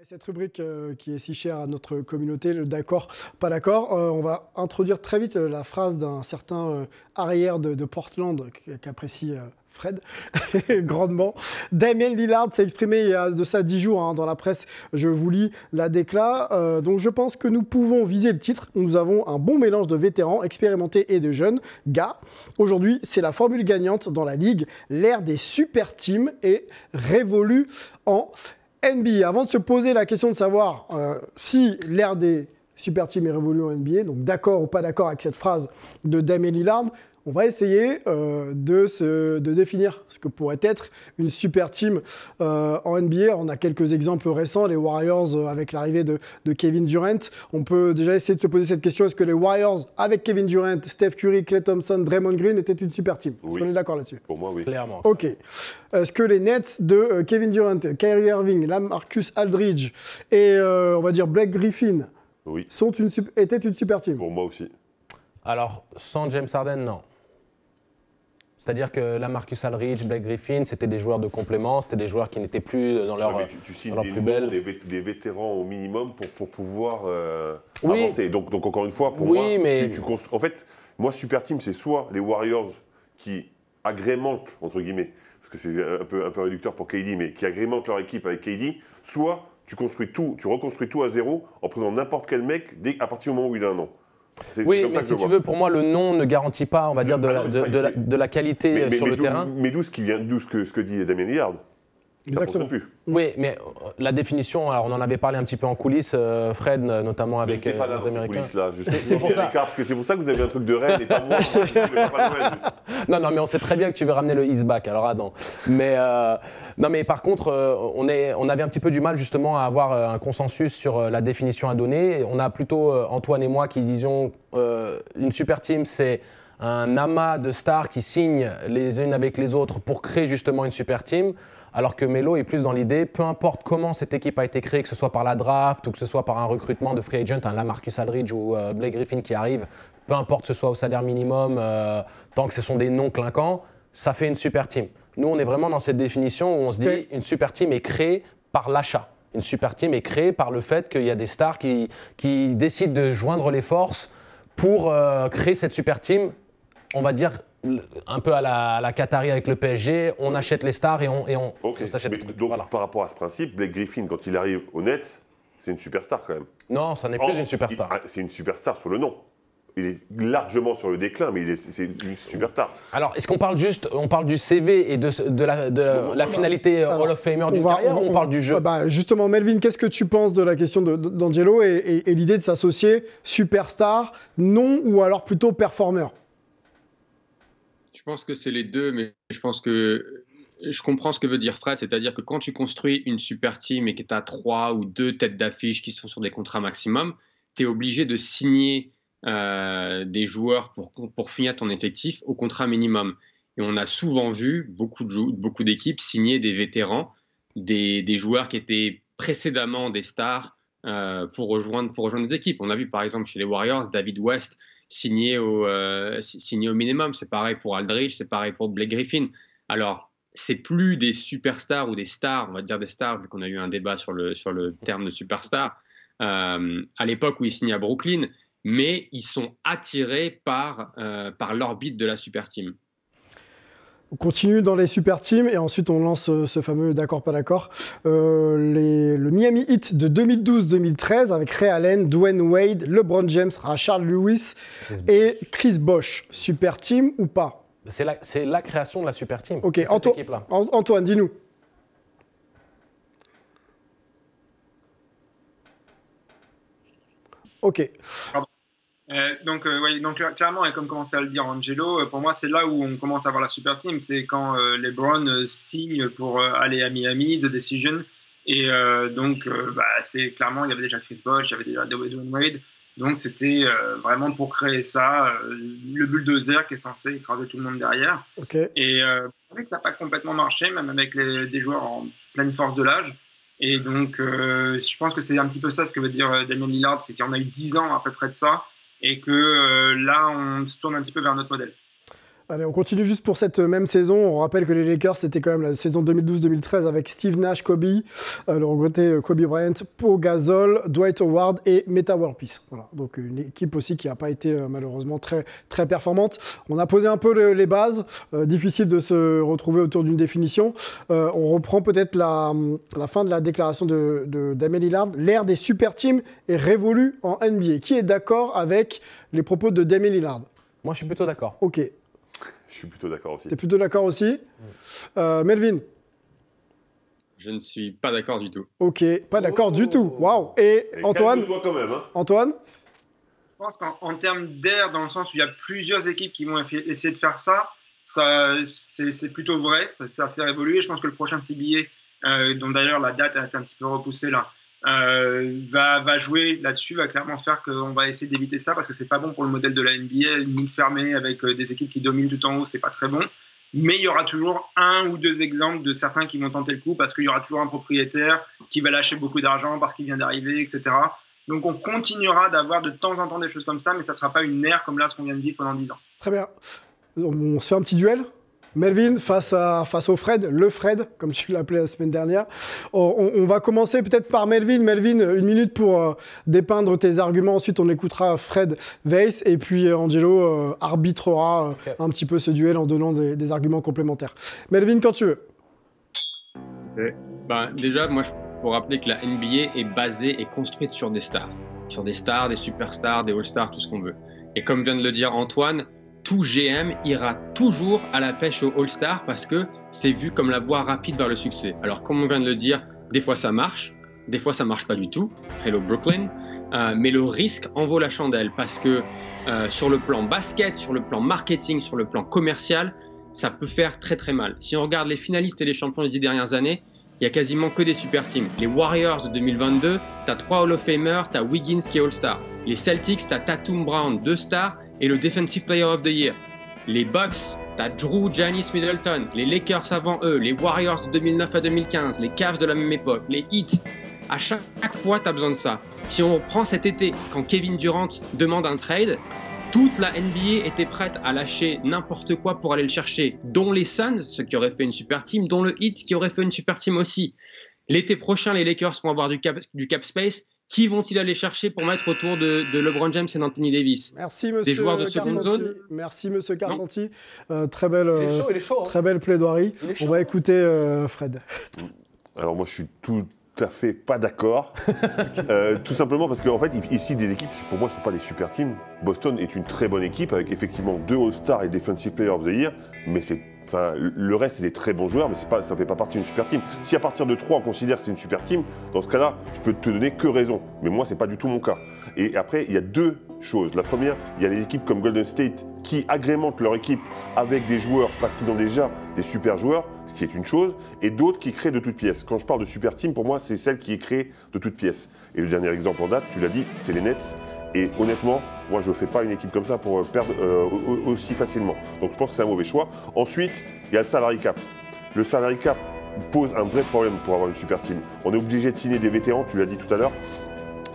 Cette rubrique qui est si chère à notre communauté, le d'accord, pas d'accord, on va introduire très vite la phrase d'un certain arrière de Portland qu'apprécie Fred grandement. Damien Lillard s'est exprimé il y a de ça 10 jours dans la presse. Je vous lis la décla. Donc je pense que nous pouvons viser le titre. Nous avons un bon mélange de vétérans, expérimentés et de jeunes gars. Aujourd'hui, c'est la formule gagnante dans la ligue. L'ère des super teams est révolue en NBA. Avant de se poser la question de savoir si l'ère des super teams est révolue en NBA, donc d'accord ou pas d'accord avec cette phrase de Damien Lillard, on va essayer de définir ce que pourrait être une super team en NBA. On a quelques exemples récents, les Warriors avec l'arrivée de Kevin Durant. On peut déjà essayer de se poser cette question, est-ce que les Warriors avec Kevin Durant, Steph Curry, Klay Thompson, Draymond Green étaient une super team? Est-ce qu'on est d'accord là-dessus? Pour moi, oui. Clairement. Ok. Est-ce que les Nets de Kevin Durant, Kyrie Irving, LaMarcus Aldridge et on va dire Blake Griffin étaient une super team? Pour moi aussi. Alors, sans James Harden, non. C'est-à-dire que LaMarcus Aldridge, Blake Griffin, c'était des joueurs de complément, c'était des joueurs qui n'étaient plus dans leur, tu signes dans leur plus belle. des vétérans au minimum pour pouvoir avancer. Donc, encore une fois, pour moi, en fait, moi, super team, c'est soit les Warriors qui agrémentent, entre guillemets, parce que c'est un peu réducteur pour KD, mais qui agrémentent leur équipe avec KD, soit tu reconstruis tout à zéro en prenant n'importe quel mec à partir du moment où il a un nom. Oui, mais si tu veux, pour moi, le nom ne garantit pas, on va dire, de la qualité sur le terrain. Mais d'où ce que dit Damien Lillard. Exactement. Oui, mais la définition, alors on en avait parlé un petit peu en coulisses, Fred, notamment avec les Américains. C'est pour ça. Parce que c'est pour ça que vous avez un truc de Rennes et pas moi. Non, mais on sait très bien que tu veux ramener le East Back, alors attends. Mais par contre, on avait un petit peu du mal justement à avoir un consensus sur la définition à donner. On a plutôt Antoine et moi qui disions une super team, c'est un amas de stars qui signent les unes avec les autres pour créer justement une super team. Alors que Melo est plus dans l'idée, peu importe comment cette équipe a été créée, que ce soit par la draft ou que ce soit par un recrutement de free agent, un LaMarcus Aldridge ou Blake Griffin qui arrive, peu importe que ce soit au salaire minimum, tant que ce sont des noms clinquants, ça fait une super team. Nous, on est vraiment dans cette définition où on se dit une super team est créée par l'achat. Une super team est créée par le fait qu'il y a des stars qui décident de joindre les forces pour créer cette super team, on va dire, un peu à la Qatari avec le PSG, on achète les stars et on s'achète les trucs. Donc, par rapport à ce principe, Blake Griffin, quand il arrive au Nets, c'est une superstar quand même. Non, ça n'est plus une superstar. C'est une superstar sur le nom. Il est largement sur le déclin, mais c'est une superstar. Alors, est-ce qu'on parle on parle du CV et de la finalité Hall of Famer d'une carrière ou on parle du jeu? Justement, Melvin, qu'est-ce que tu penses de la question d'Angelo et l'idée de s'associer superstar, non ou alors plutôt performeur? Je pense que c'est les deux, mais je pense que je comprends ce que veut dire Fred, c'est-à-dire que quand tu construis une super team et que tu as 3 ou 2 têtes d'affiche qui sont sur des contrats maximum, tu es obligé de signer des joueurs pour finir ton effectif au contrat minimum. Et on a souvent vu beaucoup d'équipes signer des vétérans, des joueurs qui étaient précédemment des stars pour rejoindre des équipes. On a vu par exemple chez les Warriors, David West signé au minimum. C'est pareil pour Aldridge, c'est pareil pour Blake Griffin. Alors, c'est plus des superstars ou des stars, on va dire des stars, vu qu'on a eu un débat sur le terme de superstar, à l'époque où ils signaient à Brooklyn, mais ils sont attirés par l'orbite de la super team. On continue dans les super teams et ensuite on lance ce fameux d'accord pas d'accord. Le Miami Heat de 2012-2013 avec Ray Allen, Dwayne Wade, LeBron James, Rashard Lewis et Chris Bosh. Super team ou pas? C'est la création de la super team. Ok, Antoine, dis-nous. Ok. Donc clairement, et comme commençait à le dire Angelo, pour moi c'est là où on commence à voir la super team, c'est quand LeBron signe pour aller à Miami de Decision, et c'est clairement, il y avait déjà Chris Bosh, il y avait déjà Dwayne Wade, donc c'était vraiment pour créer ça, le bulldozer qui est censé écraser tout le monde derrière. Okay. Et c'est vrai que ça n'a pas complètement marché, même avec des joueurs en pleine force de l'âge. Et donc je pense que c'est un petit peu ça ce que veut dire Damien Lillard, c'est qu'il y en a eu 10 ans à peu près de ça, et que là, on se tourne un petit peu vers notre modèle. Allez, on continue juste pour cette même saison. On rappelle que les Lakers, c'était quand même la saison 2012-2013 avec Steve Nash, Kobe, le regretté Kobe Bryant, Pau Gasol, Dwight Howard et Metta World Peace. Voilà, donc une équipe aussi qui n'a pas été malheureusement très, très performante. On a posé un peu les bases. Difficile de se retrouver autour d'une définition. On reprend peut-être la fin de la déclaration de Damian Lillard. L'ère des super teams est révolue en NBA. Qui est d'accord avec les propos de Damian Lillard? Moi, je suis plutôt d'accord. Ok. Je suis plutôt d'accord aussi. Tu es plutôt d'accord aussi. Melvin? Je ne suis pas d'accord du tout. Ok, pas d'accord du tout. Waouh. Et Antoine? Calme-toi quand même. Hein. Antoine? Je pense qu'en termes d'air, dans le sens où il y a plusieurs équipes qui vont essayer de faire ça, c'est plutôt vrai. C'est assez révolu. Je pense que le prochain CBA, dont d'ailleurs la date a été un petit peu repoussée là, va jouer là-dessus, va clairement faire qu'on va essayer d'éviter ça parce que c'est pas bon pour le modèle de la NBA, une ligne fermée avec des équipes qui dominent tout en haut, c'est pas très bon. Mais il y aura toujours un ou deux exemples de certains qui vont tenter le coup parce qu'il y aura toujours un propriétaire qui va lâcher beaucoup d'argent parce qu'il vient d'arriver, etc. Donc on continuera d'avoir de temps en temps des choses comme ça, mais ça ne sera pas une ère comme là ce qu'on vient de vivre pendant 10 ans. Très bien. On se fait un petit duel. Melvin face au Fred, le Fred, comme tu l'appelais la semaine dernière. On va commencer peut-être par Melvin. Melvin, 1 minute pour dépeindre tes arguments. Ensuite, on écoutera Fred Weiss. Et puis Angelo arbitrera un petit peu ce duel en donnant des arguments complémentaires. Melvin, quand tu veux. Okay. Déjà, moi, je faut rappeler que la NBA est basée et construite sur des stars. Sur des stars, des superstars, des all-stars, tout ce qu'on veut. Et comme vient de le dire Antoine, tout GM ira toujours à la pêche au All-Star parce que c'est vu comme la voie rapide vers le succès. Alors, comme on vient de le dire, des fois ça marche pas du tout. Hello Brooklyn. Mais le risque en vaut la chandelle parce que sur le plan basket, sur le plan marketing, sur le plan commercial, ça peut faire très très mal. Si on regarde les finalistes et les champions des 10 dernières années, il y a quasiment que des super teams. Les Warriors de 2022, tu as 3 Hall of Famers, tu as Wiggins qui est All-Star. Les Celtics, tu as Tatum Brown, 2 stars, et le Defensive Player of the Year. Les Bucks, tu as Drew, Giannis, Middleton. Les Lakers avant eux, les Warriors de 2009 à 2015, les Cavs de la même époque, les Heat. À chaque fois, tu as besoin de ça. Si on prend cet été, quand Kevin Durant demande un trade, toute la NBA était prête à lâcher n'importe quoi pour aller le chercher, dont les Suns, ceux qui auraient fait une super team, dont le Heat qui aurait fait une super team aussi. L'été prochain, les Lakers vont avoir du cap space. Qui vont-ils aller chercher pour mettre autour de LeBron James et d'Anthony Davis? Merci, monsieur Des joueurs de seconde zone. Merci, monsieur Carsanti. Très belle, il est chaud, hein. Très belle plaidoirie. On va écouter Fred. Alors moi, je suis tout à fait pas d'accord. Tout simplement parce qu'en fait, ici, des équipes qui, pour moi, ne sont pas des super teams. Boston est une très bonne équipe avec effectivement 2 All-Stars et Defensive Player of the Year, mais le reste, c'est des très bons joueurs, mais ça ne fait pas partie d'une super team. Si à partir de 3, on considère que c'est une super team, dans ce cas-là, je peux te donner que raison. Mais moi, ce n'est pas du tout mon cas. Et après, il y a 2 choses. La première, il y a des équipes comme Golden State qui agrémentent leur équipe avec des joueurs parce qu'ils ont déjà des super joueurs, ce qui est une chose, et d'autres qui créent de toutes pièces. Quand je parle de super team, pour moi, c'est celle qui est créée de toutes pièces. Et le dernier exemple en date, tu l'as dit, c'est les Nets. Et honnêtement, moi, je ne fais pas une équipe comme ça pour perdre aussi facilement. Donc, je pense que c'est un mauvais choix. Ensuite, il y a le salary cap. Le salary cap pose un vrai problème pour avoir une super team. On est obligé de signer des vétérans, tu l'as dit tout à l'heure,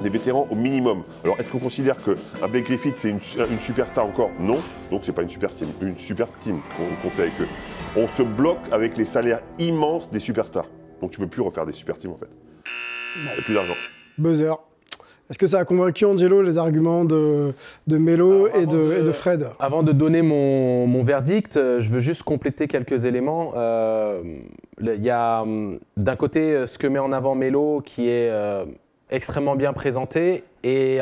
des vétérans au minimum. Alors, est-ce qu'on considère qu'un Blake Griffin, c'est une superstar encore? Non. Donc, ce n'est pas une super team qu'on fait avec eux. On se bloque avec les salaires immenses des superstars. Donc, tu ne peux plus refaire des super teams, en fait. Il n'y a plus d'argent. Buzzer. Est-ce que ça a convaincu Angelo les arguments de Melo et de Fred? Avant de donner mon verdict, je veux juste compléter quelques éléments. Il y a d'un côté ce que met en avant Melo qui est extrêmement bien présenté et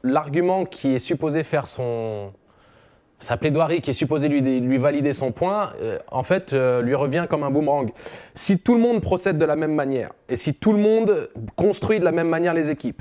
l'argument qui est supposé faire sa plaidoirie, qui est supposé lui valider son point, en fait, lui revient comme un boomerang. Si tout le monde procède de la même manière et si tout le monde construit de la même manière les équipes,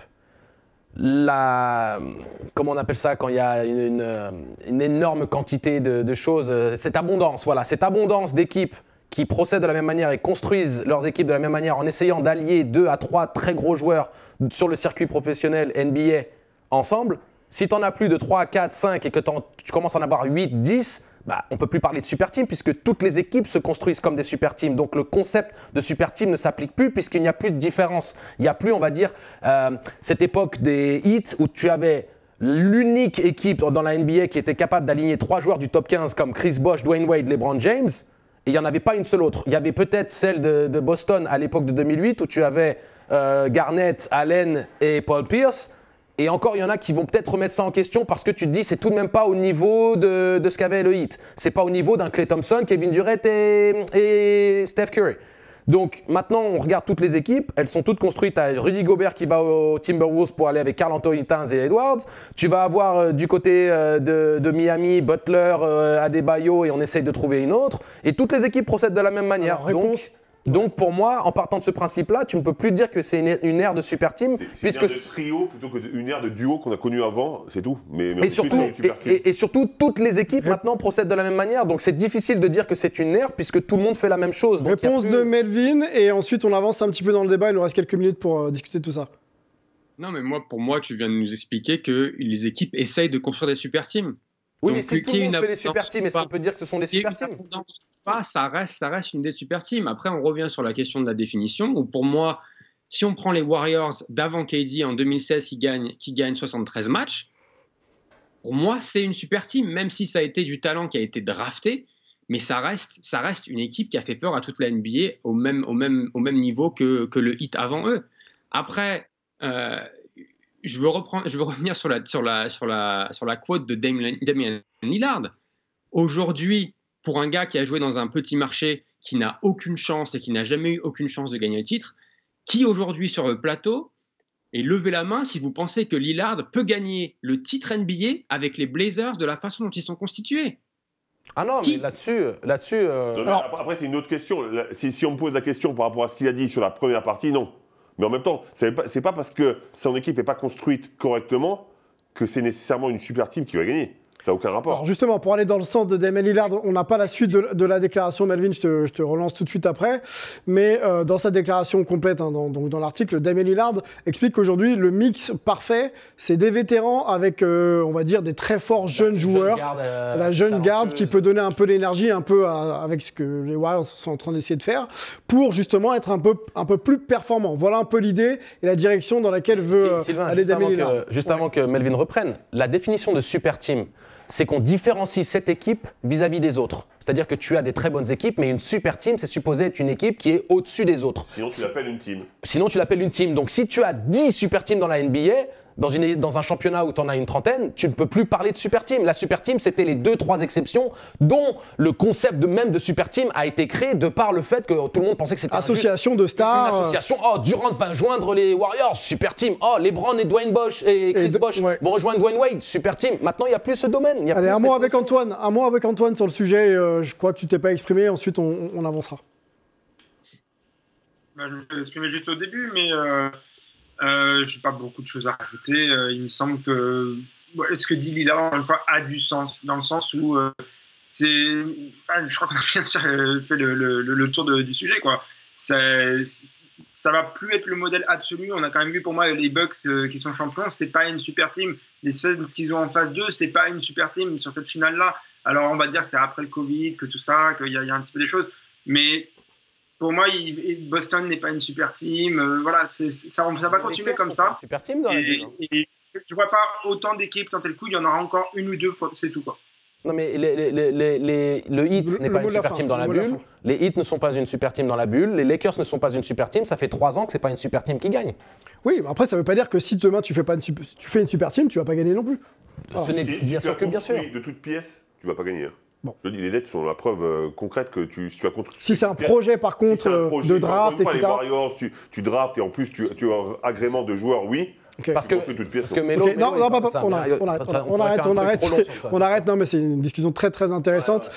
comment on appelle ça quand il y a une énorme quantité de choses, cette abondance d'équipes qui procèdent de la même manière et construisent leurs équipes de la même manière en essayant d'allier 2 à 3 très gros joueurs sur le circuit professionnel NBA ensemble, si tu en as plus de 3, 4, 5 et que tu commences à en avoir 8, 10, on ne peut plus parler de super team puisque toutes les équipes se construisent comme des super teams. Donc le concept de super team ne s'applique plus puisqu'il n'y a plus de différence. Il n'y a plus, on va dire, cette époque des Heat où tu avais l'unique équipe dans la NBA qui était capable d'aligner 3 joueurs du top 15 comme Chris Bosh, Dwayne Wade, LeBron James, et il n'y en avait pas une seule autre. Il y avait peut-être celle de Boston à l'époque de 2008 où tu avais Garnett, Allen et Paul Pierce. Et encore, il y en a qui vont peut-être remettre ça en question parce que tu te dis c'est tout de même pas au niveau de ce qu'avait le Heat. C'est pas au niveau d'un Klay Thompson, Kevin Durant et Steph Curry. Donc maintenant, on regarde toutes les équipes, elles sont toutes construites. Tu as Rudy Gobert qui va aux Timberwolves pour aller avec Karl Anthony Towns et Edwards. Tu vas avoir du côté de Miami, Butler, Adebayo, et on essaye de trouver une autre. Et toutes les équipes procèdent de la même manière. Alors, Donc pour moi, en partant de ce principe-là, tu ne peux plus dire que c'est une ère de super team. C'est une ère de trio plutôt qu'une ère de duo qu'on a connue avant, c'est tout. Et surtout, toutes les équipes maintenant procèdent de la même manière. Donc c'est difficile de dire que c'est une ère puisque tout le monde fait la même chose. Donc, réponse de Melvin, et ensuite on avance un petit peu dans le débat. Il nous reste quelques minutes pour discuter de tout ça. Non, mais pour moi, tu viens de nous expliquer que les équipes essayent de construire des super teams. Oui, donc, mais si tout le monde fait des super teams, est-ce qu'on peut dire que ce sont des super teams ? Ça reste une des super teams. Après, on revient sur la question de la définition, où pour moi, si on prend les Warriors d'avant KD en 2016 qui gagnent 73 matchs, pour moi, c'est une super team, même si ça a été du talent qui a été drafté, mais ça reste une équipe qui a fait peur à toute la NBA au même niveau que le Heat avant eux. Après, je veux revenir sur la quote de Damian Lillard. Aujourd'hui, pour un gars qui a joué dans un petit marché, qui n'a aucune chance et qui n'a jamais eu aucune chance de gagner le titre, qui aujourd'hui sur le plateau, et levez la main si vous pensez que Lillard peut gagner le titre NBA avec les Blazers de la façon dont ils sont constitués. Ah non, mais là-dessus. Alors, après, c'est une autre question. Si on me pose la question par rapport à ce qu'il a dit sur la première partie, non. Mais en même temps, c'est pas parce que son équipe n'est pas construite correctement que c'est nécessairement une super team qui va gagner. Ça n'a aucun rapport. Alors justement, pour aller dans le sens de Damian Lillard, on n'a pas la suite de la déclaration, Melvin, je te relance tout de suite après. Mais dans sa déclaration complète, dans l'article, Damian Lillard explique qu'aujourd'hui, le mix parfait, c'est des vétérans avec, on va dire, des très forts jeunes joueurs. La jeune garde qui peut donner un peu d'énergie, un peu avec ce que les Warriors sont en train d'essayer de faire, pour justement être un peu plus performant. Voilà un peu l'idée et la direction dans laquelle veut aller Damian Lillard. Juste avant que Melvin reprenne, la définition de super team, c'est qu'on différencie cette équipe vis-à-vis des autres. C'est-à-dire que tu as des très bonnes équipes, mais une super team, c'est supposé être une équipe qui est au-dessus des autres. Sinon, tu l'appelles une team. Sinon, tu l'appelles une team. Donc, si tu as 10 super teams dans la NBA, dans un championnat où tu en as une trentaine, tu ne peux plus parler de super team. La super team, c'était les 2-3 exceptions dont le concept même de super team a été créé de par le fait que tout le monde pensait que c'était association de stars. Une association. Oh, Durant va joindre les Warriors, super team. Oh, LeBron et Dwayne Bosh et Chris Bosh vont rejoindre Dwayne Wade, super team. Maintenant, il n'y a plus ce domaine. Allez, un mot avec Antoine sur le sujet. Je crois que tu t'es pas exprimé. Ensuite, on avancera. Je me suis exprimé juste au début, mais je n'ai pas beaucoup de choses à rajouter. Il me semble que ce que dit Lillard, encore une fois, a du sens, dans le sens où je crois qu'on a bien fait le tour du sujet, quoi. Ça va plus être le modèle absolu. On a quand même vu, pour moi, les Bucks qui sont champions, c'est pas une super team. Les Suns qu'ils ont en phase 2, c'est pas une super team sur cette finale-là. Alors on va dire que c'est après le Covid, que tout ça, qu'il y a un petit peu des choses. Mais pour moi, Boston n'est pas une super team. Voilà, ça va continuer comme ça. Super team dans la bulle. Et je vois pas autant d'équipes tenter le coup. Il y en aura encore une ou deux, c'est tout, quoi. Non, mais le Heat n'est pas une super team dans la bulle. Les Heat ne sont pas une super team dans la bulle. Les Lakers ne sont pas une super team. Ça fait 3 ans que c'est pas une super team qui gagne. Oui, mais après, ça veut pas dire que si demain tu fais une super team, tu vas pas gagner non plus. Ce n'est bien sûr que bien sûr. De toutes pièces, tu vas pas gagner. Bon. Je dis, les lettres sont la preuve concrète que tu as construit. Si c'est un projet, par contre, de draft, etc. Les Warriors, tu draftes et en plus tu as un agrément de joueurs, oui. Okay. Parce que Melo, on arrête. Non, mais c'est une discussion très très intéressante.